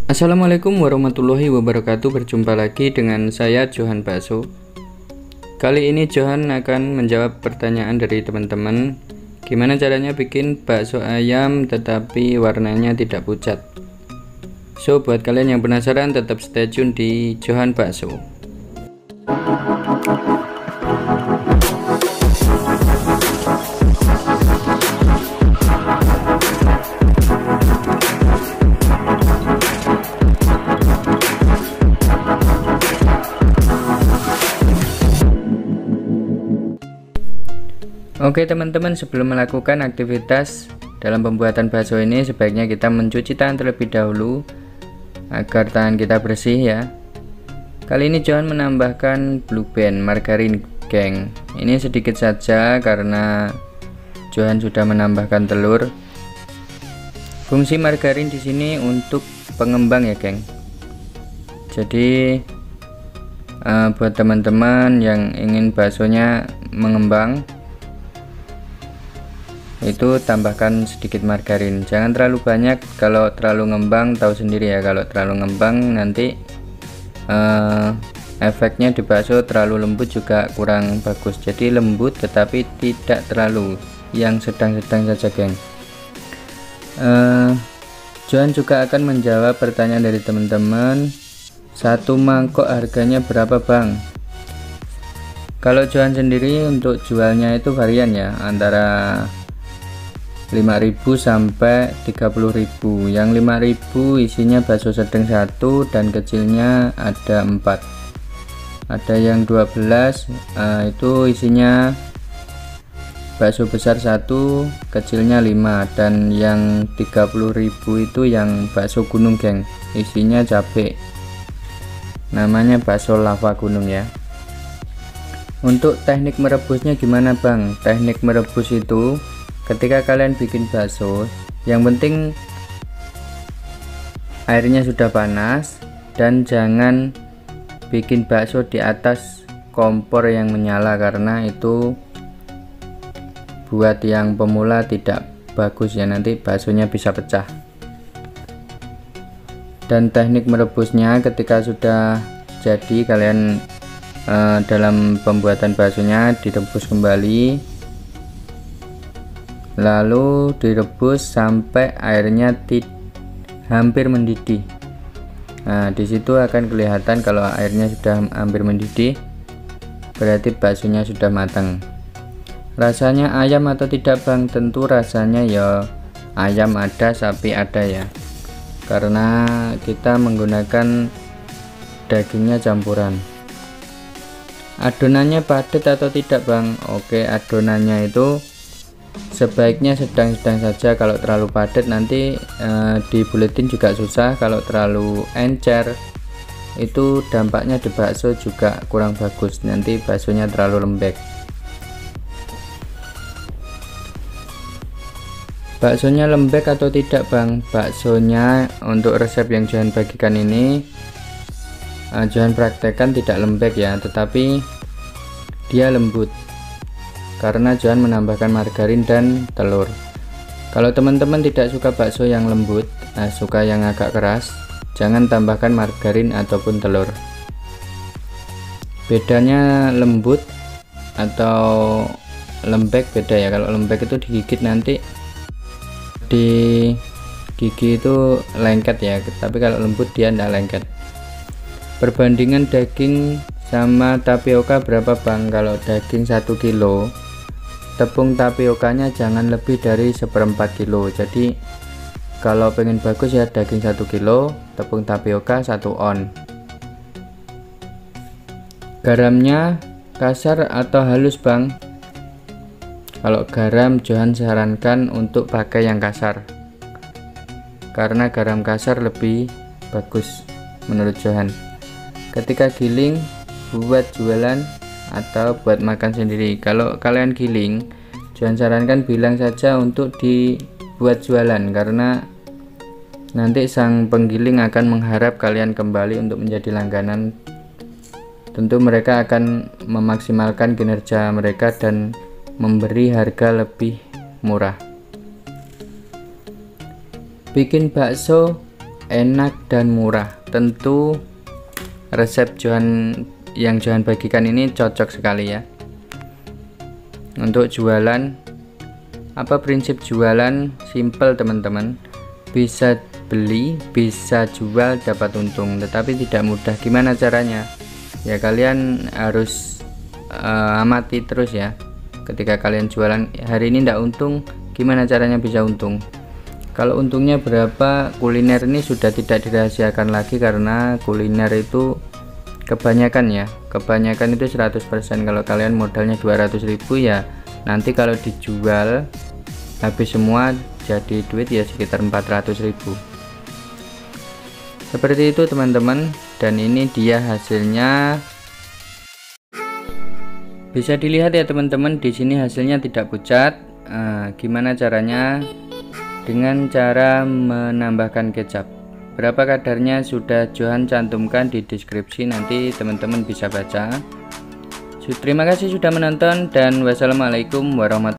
Assalamualaikum warahmatullahi wabarakatuh. Berjumpa lagi dengan saya Johan Bakso. Kali ini Johan akan menjawab pertanyaan dari teman-teman, gimana caranya bikin bakso ayam tetapi warnanya tidak pucat. So, buat kalian yang penasaran tetap stay tune di Johan Bakso. Oke teman-teman, sebelum melakukan aktivitas dalam pembuatan bakso ini, sebaiknya kita mencuci tangan terlebih dahulu agar tangan kita bersih ya. Kali ini Johan menambahkan Blue Band margarin geng. Ini sedikit saja karena Johan sudah menambahkan telur. Fungsi margarin di sini untuk pengembang ya geng. Jadi buat teman-teman yang ingin baksonya mengembang, itu tambahkan sedikit margarin, jangan terlalu banyak. Kalau terlalu ngembang tahu sendiri ya, kalau terlalu ngembang nanti efeknya di bakso terlalu lembut juga kurang bagus. Jadi lembut tetapi tidak terlalu, yang sedang-sedang saja geng. Johan juga akan menjawab pertanyaan dari teman-teman. Satu mangkok harganya berapa bang? Kalau Johan sendiri untuk jualnya itu varian ya, antara 5.000 sampai 30.000. Yang 5.000 isinya bakso sedang 1 dan kecilnya ada 4. Ada yang 12 itu isinya bakso besar 1, kecilnya 5. Dan yang 30.000 itu yang bakso gunung geng, isinya cabai, namanya bakso lava gunung ya. Untuk teknik merebusnya gimana bang? Teknik merebus itu ketika kalian bikin bakso, yang penting airnya sudah panas dan jangan bikin bakso di atas kompor yang menyala, karena itu buat yang pemula tidak bagus ya, nanti baksonya bisa pecah. Dan teknik merebusnya ketika sudah jadi, kalian dalam pembuatan baksonya direbus kembali, lalu direbus sampai airnya hampir mendidih. Nah, disitu akan kelihatan kalau airnya sudah hampir mendidih, berarti baksonya sudah matang. Rasanya ayam atau tidak bang? Tentu rasanya ya ayam ada, sapi ada ya, karena kita menggunakan dagingnya campuran. Adonannya padat atau tidak bang? Oke, adonannya itu sebaiknya sedang-sedang saja. Kalau terlalu padat nanti dibuletin juga susah. Kalau terlalu encer itu dampaknya di bakso juga kurang bagus, nanti baksonya terlalu lembek. Baksonya lembek atau tidak bang? Baksonya untuk resep yang Johan bagikan ini, Johan praktekkan tidak lembek ya, tetapi dia lembut karena Johan menambahkan margarin dan telur. Kalau teman-teman tidak suka bakso yang lembut, suka yang agak keras, jangan tambahkan margarin ataupun telur. Bedanya lembut atau lembek beda ya. Kalau lembek itu digigit nanti di gigi itu lengket ya, tapi kalau lembut dia tidak lengket. Perbandingan daging sama tapioka berapa bang? Kalau daging 1 kilo, tepung tapiokanya jangan lebih dari 1/4 kilo. Jadi kalau pengen bagus ya, daging 1 kilo, tepung tapioka 1 on. Garamnya kasar atau halus bang? Kalau garam Johan sarankan untuk pakai yang kasar, karena garam kasar lebih bagus menurut Johan. Ketika giling buat jualan atau buat makan sendiri. Kalau kalian giling, Johan sarankan bilang saja untuk dibuat jualan, karena nanti sang penggiling akan mengharap kalian kembali untuk menjadi langganan. Tentu mereka akan memaksimalkan kinerja mereka dan memberi harga lebih murah. Bikin bakso enak dan murah. Tentu resep yang Johan bagikan ini cocok sekali ya untuk jualan. Apa prinsip jualan? Simple teman-teman, bisa beli, bisa jual, dapat untung, tetapi tidak mudah. Gimana caranya? Ya kalian harus amati terus ya. Ketika kalian jualan hari ini tidak untung, gimana caranya bisa untung? Kalau untungnya berapa? Kuliner ini sudah tidak dirahasiakan lagi, karena kuliner itu kebanyakan ya, kebanyakan itu 100%. Kalau kalian modalnya 200.000 ya, nanti kalau dijual habis semua jadi duit ya sekitar 400.000. Seperti itu teman-teman, dan ini dia hasilnya. Bisa dilihat ya teman-teman, di sini hasilnya tidak pucat. Gimana caranya? Dengan cara menambahkan kecap. Berapa kadarnya sudah Johan cantumkan di deskripsi, nanti teman-teman bisa baca. Terima kasih sudah menonton, dan wassalamualaikum warahmatullahi wabarakatuh.